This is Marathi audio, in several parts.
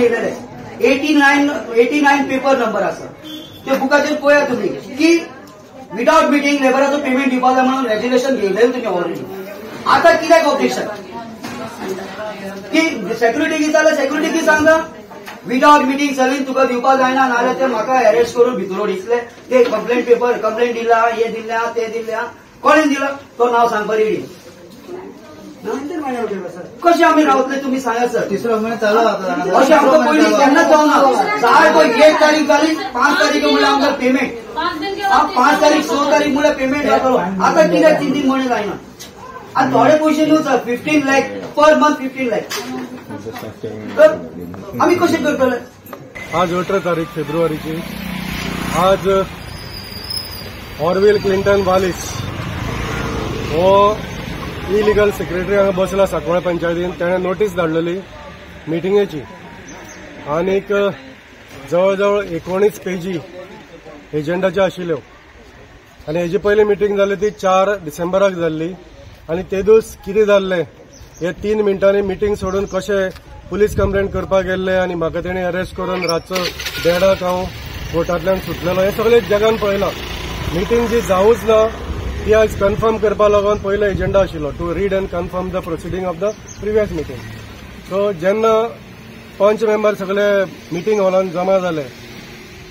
येयलेले 89 पेपर नंबर आसा त्या बुकाचेर पळया तुम्ही की विदाउट मिटींग लेबराचो पेमेंट दिवपाक जाय म्हणून रेज्युलेशन घेयलेलें तुम्ही ऑलरेडी. आता कित्याक ऑब्जेक्शन की सेक्युरिटी की जाल्यार सेक्युरिटी की सांगता विदाउट मिटींग सगळी तुका दिवपाक जायना नाल्यार ते म्हाका अरेस्ट करून भितर उडयतले ते कंप्लेंट दिला हे दिल्या ते दिल्या कोणें दिला तो नाव सांगपा रेडी कशें आमी रावतले तुम्ही सांगा सर. तिसरो महिना चालू आता अशें आमकां पयलीं केन्ना जावना सारको 1 तारीख जाली 5 तारीख म्हणल्यार आमकां पेमेंट 5 तारीख 6 तारीख म्हणल्यार पेमेंट जातलो. आता कित्याक 3 महिने जायना आनी थोडे पयशे न्हू sir 15 lakh per month 15 lakh तर आम्ही कशें करतले. आज 18 तारीख फेब्रुवारीची आज ऑरविल क्लिंटन वालिस हो इलिगल सेक्रेटरी हांगा बसला सांकवाळ पंचायतीन. ताणें नोटीस धाडलेली मिटिंगेची आनीक जवळ जवळ 19 पेजी एजेंडाच्यो आशिल्ल्यो आनी हेजी पयली मिटींग जाली ती 4 डिसेंबराक जाल्ली आनी ते दीस कितें जाल्लें हे 3 मिनटांनी मिटींग सोडून कशें पुलीस कंप्लेंट करपाक गेल्ले आनी म्हाका तेणी अरेस्ट करून रातचो 1:30 हांव कोर्टांतल्यान सुटलेलो हे सगळें जगान पळयलां. मिटींग जी जावूच ना ती आज कन्फर्म करपा लागून पयलो एजेंडा आशिल्लो to read and confirm the proceeding of the previous meeting. So जेन्ना पंच मेंबर सगळे मिटींग हॉलान जमा जाले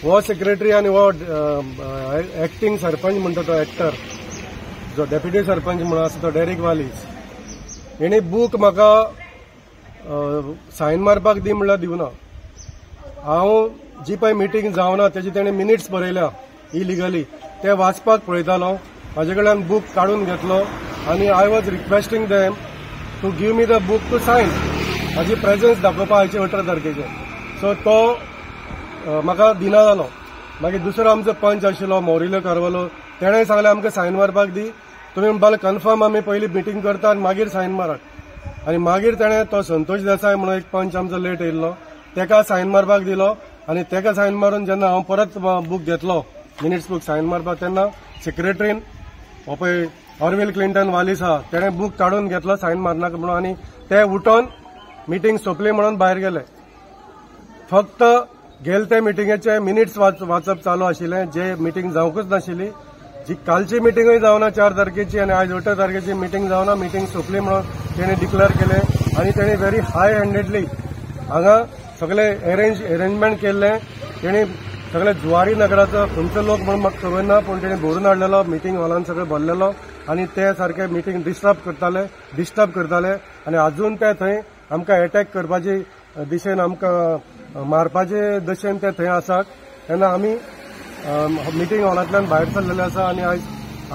हो सेक्रेटरी आनी हो एक्टींग सरपंच म्हणटा तो एक्टर जो डेप्युटी सरपंच म्हणून आसा तो डेरिक वालिस हेणी बूक म्हाका सायन मारपाक दी म्हणल्यार दिवना. हांव जी पळय मिटींग जावना तेजी तेणें मिनिट्स बरयल्या इलिगली ते वाचपाक पळयतालो. म्हाजे कडल्यान बूक काडून घेतलो आनी I was requesting them to give me the book to sign म्हाजी प्रेझन्स दाखोवपा आयचे 18 तारखेचे. सो तो म्हाका दिना जालो. मागीर दुसरो आमचो पंच आशिल्लो मोरिल्यो कारवालो तेणें सांगलें आमकां सायन मारपाक दी तुमी म्हणपाक कन्फर्म आमी पयलीं मिटींग करता आनी मागीर सायन मारात. आनी मागीर तेणें तो संतोष देसाय म्हणून एक पंच आमचो लेट येयल्लो तेका सायन मारपाक दिलो आनी तेका सायन मारून जेन्ना हांव परत बूक घेतलो मिनिट्स बूक सायन मारपाक तेन्ना सेक्रेटरीन हो पळय ऑरविल क्लिंटन वालिस आहा तेणें बूक काडून घेतलो सायन मारनाका म्हणून आनी ते उठोन मिटींग सोंपली म्हणून भायर गेले. फक्त गेले ते मिटींगेचे मिनिट्स वाचप चालू आशिल्लें जे मिटींग जावंकूच नाशिल्ली. जी कालची मिटींगूय जावना 4 तारखेची आनी आज 18 तारखेची मिटींग जावना मिटींग सोंपली म्हणून तेणें डिक्लेअर केलें आनी तेणें व्हेरी हाय हँडेडली हांगा सगळे अरेंजमेंट केल्लें. तेणी सगळे जुवारी नगराचो खंयचो लोक म्हणून म्हाका खबर ना पूण तेणें भरून हाडलेलो मिटींग हॉलान सगळे भरलेलो आनी ते सारखे मिटींग डिस्टर्ब करताले आनी अजून ते थंय आमकां एटॅक करपाचे दिशेन आमकां मारपाचे दिशेन ते थंय आसात. तेन्ना आमी मिटींग हॉलांतल्यान भायर सरलेले आसा आनी आयज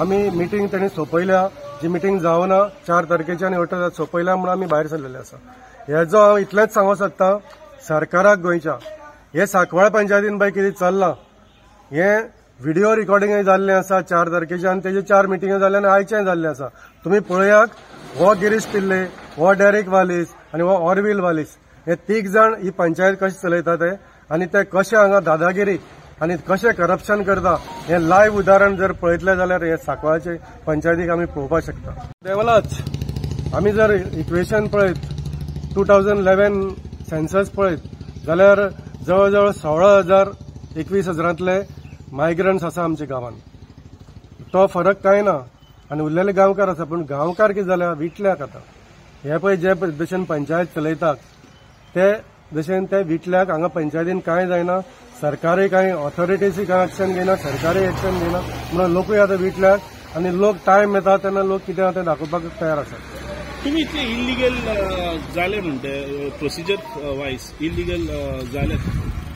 आमी मिटींग तेणी सोंपयल्या जी मिटींग जावना 4 तारखेची आनी 18 सोंपयल्या म्हणून आमी भायर सरलेले आसा. हेजो हांव इतलेंच सांगूंक सोदतां सरकाराक गोंयच्या हे सांकवाळ पंचायतीन पळय कितें चल्लां हे व्हिडिओ रिकॉर्डिंगय जाल्लें आसा 4 तारखेचे आनी तेजे 4 मिटींग जाल्ले आनी आयचें जाल्लें आसा. तुमी पळयात हो गिरीश पिल्ले हो डेरिक वालिस आनी हो ऑरविल वालिस हे 3 जाण ही पंचायत कशी चलयता ते आनी ते कशे हांगा दादागिरी आनी कशें करप्शन करता हे लायव्ह उदाहरण जर पळयतले जाल्यार हे सांकवाळचे पंचायतीक आमी पळोवपाक शकता. देवलाच आमी जर इक्वेशन पळयत 2011 सेन्सस पळयत जाल्यार जवळ जवळ 16,000-21,000तले मायग्रंट्स आसा आमच्या गांवांत. तो फरक कांय ना आनी उरलेले गांवकार आसा पूण गांवकार कितें जाल्या विटल्याक आतां हे पळय जे भशेन पंचायत चलयतात ते भशेन ते विटल्याक हांगा पंचायतीन कांय जायना. सरकारूय कांय ऑथॉरिटीजूय कांय एक्शन घेयना सरकारूय एक्शन घेयना म्हणून लोकूय आतां विटल्याक आनी लोक टायम येता तेन्ना लोक कितें आहा तें दाखोवपाक तयार आसात. तुम्ही इतले इलिगल जाले म्हणते प्रोसिजर वायज इलिगल जाले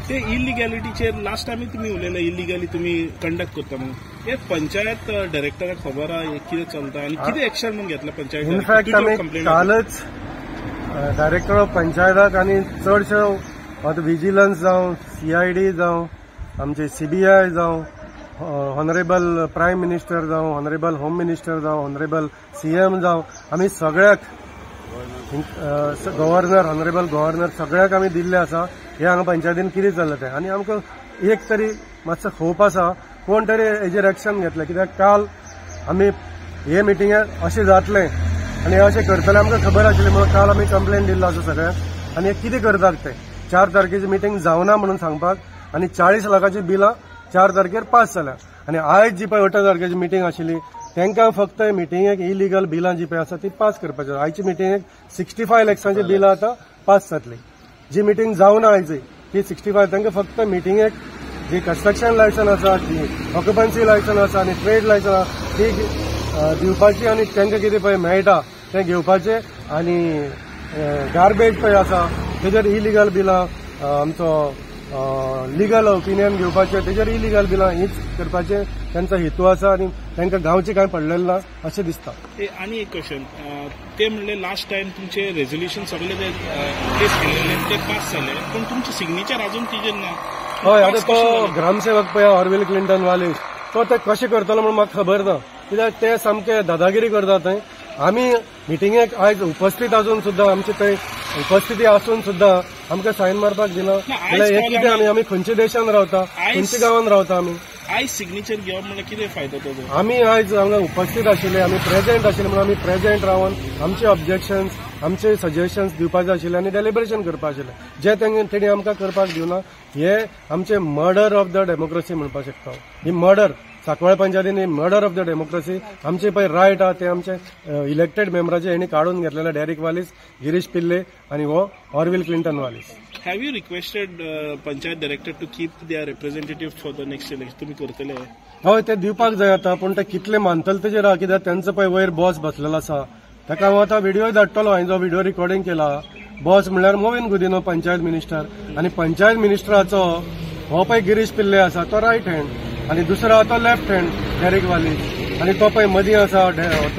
ते इलिगॅलिटीचेर लास्ट टायम तुम्ही उलयले इलिगली तुम्ही कंडक्ट करता म्हणून हे पंचायत डायरेक्टराक खबर आहा कितें चलता आनी कितें एक्शन म्हणून घेतला पंचायत. इनफॅक्ट आमी कालच डायरेक्टर ऑफ पंचायताक आनी चडश्यो आतां विजिलन्स जावं CID जावं आमचे CBI जावं ऑनरेबल प्रायम मिनिस्टर जावं ऑनरेबल होम मिनिस्टर जावं ऑनरेबल CM जावं आमी सगळ्याक गव्हर्नर ऑनरेबल गव्हर्नर सगळ्याक आमी दिल्ले आसा हे हांगा पंचायतीन कितें चल्लां तें आनी आमकां एक तरी मातसो होप आसा कोण तरी हेजेर एक्शन घेतलें कित्याक काल आमी हे मिटिंगेक अशें जातलें आनी अशें करतलें आमकां खबर आशिल्लें म्हणून काल आमी कंप्लेन दिल्लो आसा सगळ्यांक आनी हे कितें करतात ते 4 तारखेची मिटींग जावना म्हणून सांगपाक आणि 40 लाखाची बिलां 4 तारखेर पास जाल्या आणि आयज जी पळय 18 तारखेची मिटींग आशिल्ली तांकां फक्त मिटींगेक इलिगल बिलां जी पळय आसा ती पास करपाची आयची मिटींगेक 65 लॅक्सांची बिलां आतां पास जातली जी मिटींग जावना आयज ती 65 तांकां फक्त मिटींगेक जी कन्स्ट्रक्शन लायसन आसा ती ऑक्युपन्सी लायसन आसा आणि ट्रेड लायसन आसा ती दिवपाची आणि तांकां कितें पळय मेळटा तें घेवपाचें आणि गार्बेज पळय आसा तेजेर इलिगल बिलां आमचो लिगल ओपिनियन घेवपाचें तेजेर इलिगल बिलां हीच करपाचें तांचो हेतू आसा आणि तांकां गांवचें कांय पडलेलें ना अशें दिसता. आनी एक क्वेश्चन ते म्हणले लास्ट टायम तुमचे रेझोल्युशन सगळे ते प्लेस केलेले ते पास जाले पण तुमचे सिग्नेचर अजून तिजेर ना. हय आतां तो ग्रामसेवक पळय ऑरविल क्लिंटन वालीस तो ते कशें करतलो म्हूण म्हाका खबर ना कित्याक ते सामके दादागिरी करता थंय. आमी मिटींगेक आयज उपस्थित आसून सुद्दां आमचे थंय उपस्थिती आसून सुद्दां आमकां सायन मारपाक दिना जाल्यार हे कितें आमी खंयच्या देशान रावता खंयच्या गांवांत रावता आमी आयज सिग्नेचर घेवप म्हणल्यार कितें फायदो ताचो. आमी आयज हांगा उपस्थित आशिल्ले आमी प्रेजेंट आशिल्ले म्हणून आमी प्रेजेंट रावन आमचे ऑब्जेक्शन्स आमचे सजेशन्स दिवपाचे आशिल्ले आनी डेलिब्रेशन करपाक आशिल्लें जे तेणी आमकां करपाक दिवना हे आमचे मर्डर ऑफ द डेमोक्रेसी म्हणपाक शकता. ही मर्डर सांकवाळ पंचायतीन मर्डर ऑफ द डेमोक्रेसी आमचे पळय रायट आहा ते आमचे इलेक्टेड मेंबराचे हेणी काढून घेतलेले डेरिक वालीस गिरीश पिल्ले आणि हो Orville Clinton Wallis. Have you requested panchayat director to keep their representative for the next election तुम्ही करतले. हय ते दिवपाक जाय आता पण ते कितले मानतले तेजेर आहा कित्याक तेंचो पळय वयर बॉस बसलेलो आसा ताका हांव आतां व्हिडिओ धाडटलो हांवें जो व्हिडिओ रिकॉर्डिंग केला. बॉस म्हणल्यार मोविन गुदिनो पंचायत मिनिस्टर आणि पंचायत मिनिस्टराचो हो पळय गिरीश पिल्ले आसा तो रायट हँड आणि दुसरो आहा तो लेफ्ट हँड डेरिक वालीस आणि तो पळय मदीं आसा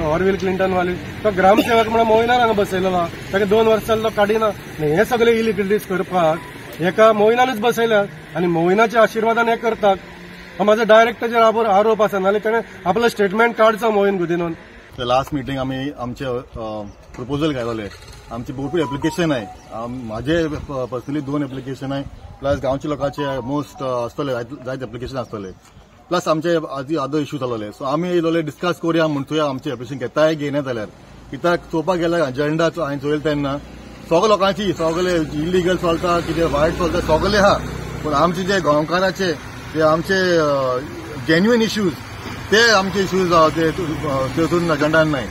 ऑरविल क्लिंटन वालीस तो ग्रामसेवक म्हणून मोविनार हांगा बसयलेलो ताका 2 वर्सां जालो काडिना. हे सगळे इलिगलिटीज करपाक एका मोविनानूच बसयल्यात आणि मोविनाच्या आशिर्वादान हे करतात. माझा डायरेक्ट ताजेर आरोप आसा नाल्यार ताणें आपलो स्टेटमेंट काडचो मोविन गुदिनोन. लास्ट मिटींग आमी आमचे प्रपोजल घालवले आमची भरपूर एप्लिकेशन आहे माझे पर्सनली 2 एप्लिकेशन आहे प्लस गांवच्या लोकांचे मोस्ट आसतले जायते एप्लिकेशन आसतले प्लस आमचे अदर इश्यू चालवले. सो आमी येयलोले डिस्कस करूया म्हणून आमचे एप्लिकेशन घेताय घेयना जाल्यार कित्याक चोवपाक गेल्यार अजेंडा हांवें चोयले तेन्ना सगळे लोकांची सगळे इलिगल चलता कितें वायट चलता सगळे आहा पूण आमचे जे गोंयकाराचे जे आमचे जेन्युइन इश्यूज ते आमचे इश्यूज तेतून अजेंडान नाही.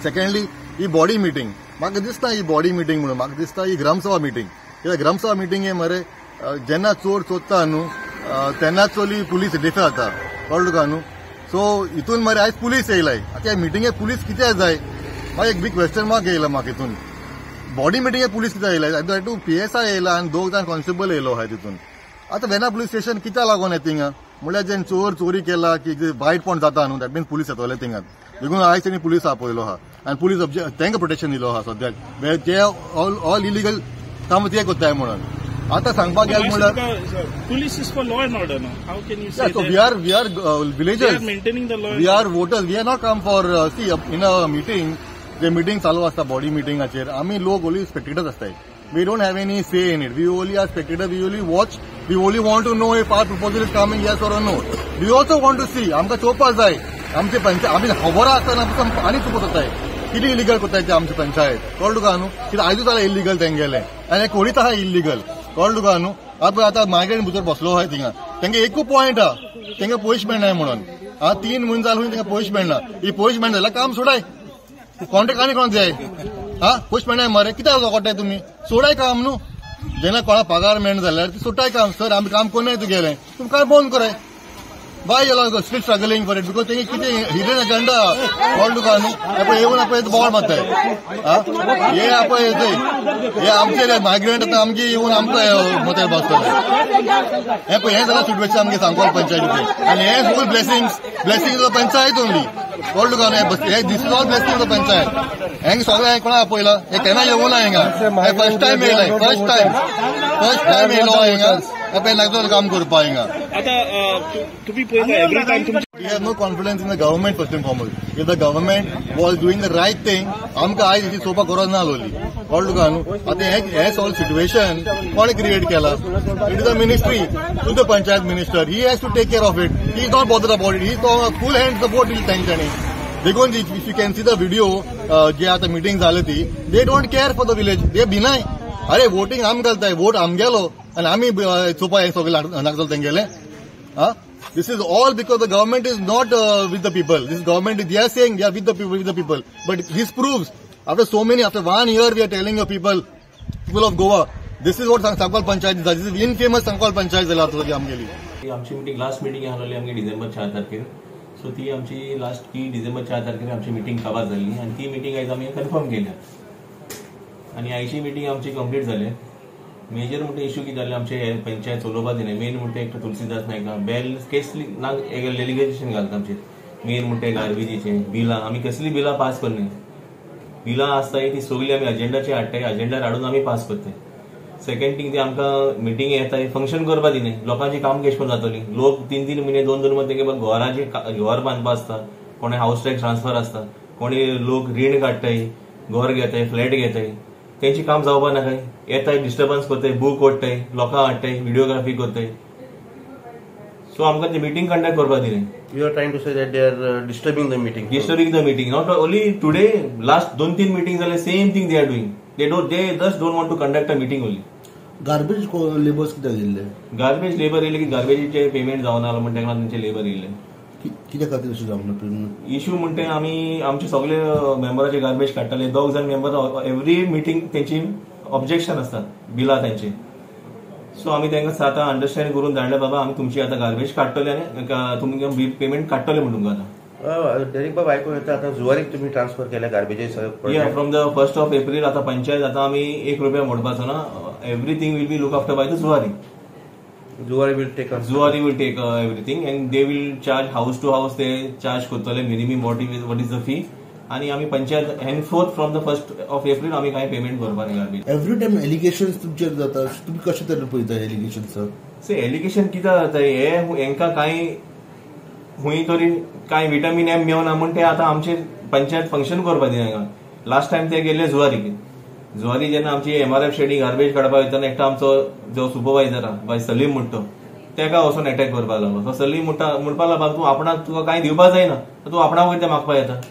सेकंडली ही बॉडी मिटींग म्हाका दिसता ही बॉडी मिटींग म्हणून म्हाका दिसता ही ग्रामसभा मिटींग कित्याक ग्रामसभा मिटींग हे मरे जेन्ना चोर चोरता न्हू तेन्ना चोली पुलीस डिफे जाता कळ्ळो तुका न्हू. सो हितून मरे आयज पुलीस येयलाय आतां ह्या मिटींगेक पुलीस कित्याक जाय म्हाका एक बिग क्वेश्चन मार्क येयला म्हाका हितून. बॉडी मिटींगेक पुलीस कित्याक येयलाय तूं PSI येयला आनी 2 जाण कॉन्स्टेबल येयलो आहाय तितून. आतां वेना पुलीस स्टेशन कित्याक लागून येता थिंगा म्हणल्यार जेन्ना चोर चोरी केला की वायटपण जाता न्हू दॅट मीन्स पुलीस येतले थिंगा देखून आयज तेणी पुलीस आपयलो आहा आनी पुलीस तांकां प्रोटेक्शन दिलो आहा सद्याक जे ऑल इलिगल काम ते कोत्ताय म्हणून. आतां सांगपाक गेले म्हणल्यार police is for law and order no how can you say we are villagers maintaining the law we are voters we are not come for see in a meeting जे मिटींग चालू आसता बॉडी मिटींगाचेर आमी लोक ओन्ली स्पेक्टेटर्स आसताय. We don't have any say in it. We only are spectators. We only watch. We only want to know if our proposal is coming yes or no. We also want to see. आमकां चोवपाक जाय आमचे पंचायत आमी खबर आसतना आमकां आनी चुकत जाताय कितें इलिगल कोत्ताय ते आमचे पंचायत कळ्ळो तुका न्हू कित्याक आयजूच जाल्यार इलिगल तेंगेलें आनी हे कोडीत आहा इलिगल कळ्ळो तुका न्हू. आतां मायग्रेंट भितर बसलो आहाय थिंगा तेंगे एकूच पॉयंट आहा तेंगे पयशे मेळनाय म्हणून 3 म्हयने जाले तेंगे पयशे मेळना. ही पयशे मेळना जाल्यार काम सोडाय कॉन्ट्रॅक्ट आनी कोण जाय पयशे मेळनाय मरे कित्याक कोट्टाय तुमी सोडाय काम न्हू. जेन्ना कोणाक पगार मेळना जाल्यार ती सोडटाय काम सर आमी काम कोन्नाय तुगेलें तुमकां बंद कराय. Why you are still struggling for it? Because they किती hidden agenda कळ्ळो तुका न्हू. आपण येवन आपण बोवाळ मारताय हे आपण येते हे आमचे मायग्रेंट आतां आमगे येवन आमकां मतार बसतले हे पळय हे जाल्यार सिट्युएशन आमगे सांगपाक पंचायतीचे आनी हे फूल ब्लेसिंग पंचायत ओन्ली कळ्ळो तुका न्हू. हे दीस is all blessing of panchayat हेंगे सगळें कोणा आपयला हे केन्ना येवना हिंगा हे फर्स्ट टायम येयलाय फर्स्ट टायम येयलो हिंगा आपण लागतो काम करपाक हिंगा. We have no confidence in the government first and foremost. If the government was doing the right thing, आमकां आयज ही चोवपाक गरज ना आसलोली कळ्ळो तुका न्हू. आतां हे सॉल सिट्युएशन कोणे क्रिएट केला it is the ministry to the panchayat minister he has to take care of it. He is not bother about it. ही फूल हँड सपोर्ट दिली तांच्यानी देखून if you can see the video जे आता मिटींग जाली ती they don't care for the village. दे भिनाय अरे वोटिंग आम घालताय, वोट आमगेलो आणि आम्ही चोपा सगळे नागजल तेंगेले. This is all because the government is not with the people. This government, they are saying they are with the people. But this proves, after 1 year we are telling the people of Goa, this is what Sankalp Panchayat is. This is infamous Sankalp Panchayat झाला होता आमगेली. आमची मिटिंग लास्ट मिटिंग आसली आमगे डिसेंबर 4 तारखेर. सो ती आमची लास्ट ती डिसेंबर 4 तारखेर आमची मिटिंग काबार जाल्ली आनी ती मिटिंग आयज आमी कन्फर्म केल्या. आनी आयची मिटिंग आमची कंप्लीट जाले. मेजर म्हणटे इश्यू कितें जाले आमचे पंचायत चलोवपा दिले. मेन म्हणटे एक तुलसीदास नायका बेल केसली डेलिगेशन घालता आमचे. मेन म्हणटे गार्बेजीचे बिलां आमी कसली बिलां पास करनी. बिलां आसताय ती सगळी आमी अजेंडाचेर हाडटाय, अजेंडार हाडून आमी पास करताय. सेकंड थिंग ते आमकां मिटिंग येताय फंक्शन करपा दिले. लोकांची काम कशें करून जातली. लोक 3 महिने 2 महिने तेंगे घराचे घर बांदपा आसता, कोणे हाऊस टॅक्स ट्रान्सफर आसता, कोणी लोक रीण काडटाय, घर घेताय, फ्लॅट घेताय, त्यांची काम जावपा नाकाय. येताय डिस्टर्बन्स करताय, बूक ओडटाय, लोकां हाडटाय, व्हिडिओग्राफी करताय. सो आमकां ते मिटिंग कंडक्ट करपा दिले. You are trying to say that they are disturbing the meeting. Disturbing the meeting. Not only today, last 2-3 meetings are the same thing they are doing. They just don't want to conduct a meeting only. Garbage labours कित्याक येयल्ले? गार्बेज लेबर येयले की गार्बेजीचे पेमेंट जावना म्हणटा तेन्ना तेंचे लेबर येयले. कित्याक खातीर अशें जावना? इश्यू म्हणटे आमी आमचे सगळे मेंबराचे गार्बेज काडटाले. 2 जण मेंबर एवरी मिटिंग तेंची ऑब्जेक्शन आसतात बिलां तेंचे. सो आमी तांकां आतां अंडरस्टँड करून धाडले बाबा आमी तुमची आतां गार्बेज काडटले आनी तुमकां पेमेंट काडटले म्हणून तुमकां आतां. डेरेक बाब आयकून येता आतां जुवारीक तुमी ट्रान्सफर केल्या garbages. From the 1st of April आतां पंचायत आतां आमी ₹1 मोडपाचो ना. Everything will be look after by the Zuari. Zuari will take everything and they will charge house to house. ते चार्ज करतले minimum what is the fee. आणि आम्ही panchayat henceforth from the 1st of April आम्ही काय पेमेंट करपाक गार्बेज. एवरी टाइम एलिगेशन्स तुमचेर जाता. तुम्ही कशे तरेन पळयता एलिगेशन्स? से एलिगेशन कितें जाता हे हेंकां कांय हुंय तरी कांय विटामीन एम मेवना म्हण ते आतां आमचे पंचायत फंक्शन करपा दिना. लास्ट टायम ते गेले जुवारी जेन्ना आमची MRF शेडी गार्बेज काडपाक वयतना एकटो आमचो जो सुपरवायझर आहा बाय सलीम म्हणटो तेका वचून अटॅक करपाक लागलो. तो सलीम म्हणपाक लागलो तूं आपणाक तुका कांय दिवपाक जायना, तूं आपणाक वयर ते मागपाक येता.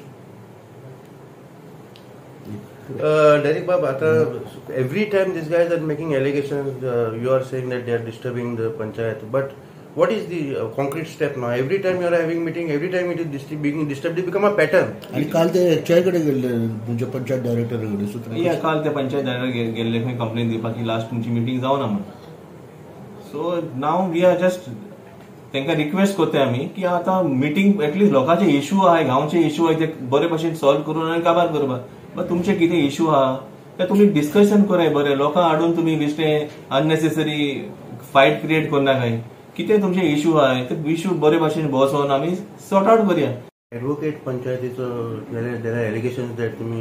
Derek Bab, every time these guys are making allegations, you are saying that they are disturbing the panchayat. But what is the concrete step now? Every time you are having meeting, every time it is being disturbed, it become a pattern. आणि काल ते कडे गेले तुमच्या पंचायत डायरेक्टर कडे. काल ते पंचायत डायरेक्टर गेल्ले खंय कंप्लेन दिवपाक की लास्ट तुमची मिटींग जावना म्हणून. So now we are just तांकां रिक्वेस्ट करता आमी की आतां मिटींग एटलीस्ट लोकांचे इश्यू आहाय, गांवचे इश्यू आहाय ते बरे भशेन सॉल्व करून आनी काबार करपाक. बट तुमचे कितें इश्यू आहा ते तुमी डिस्कशन कराय बरें. लोकां हाडून तुमी बेश्टे अननेसेसरी फायट क्रिएट करनाकाय. कितें तुमचे इश्यू आहाय ते इश्यू बरे भशेन बसोन आमी सॉर्ट आउट करया. Advocate पंचायतीचो there are allegations that तुम्ही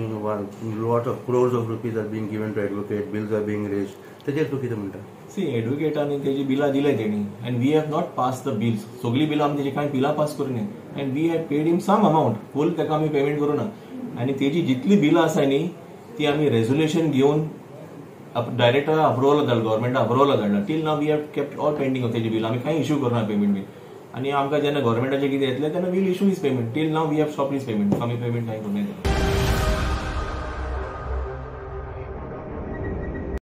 lot of crores of rupees are being given to advocate, bills are being raised. तेजेर तूं कितें म्हणटा? सी एडवोकेटांनी तेजी बिलां दिले तेणी and we have not pass the bills. सगळी बिलां आमी तेजी कांय बिलां पास करूं and we have paid him some amount. Full तेका आमी पेमेंट करूना. आणि तेजी जितली बिलां आसा न्ही ती आमी रेझोल्युशन घेवन डायरेक्टर अप्रुवल धाडला, गव्हर्मेंटा अप्रुवल धाडला. Till now we have kept all pending of तेजी बिल. आमी कांय इश्यू करना पेमेंट बील. आणि आमकां जेन्ना गव्हर्मेंटाचे कितें येतलें तेन्ना will issue is payment. Till now we have stop is payment. आमी पेमेंट कांय करूं येता.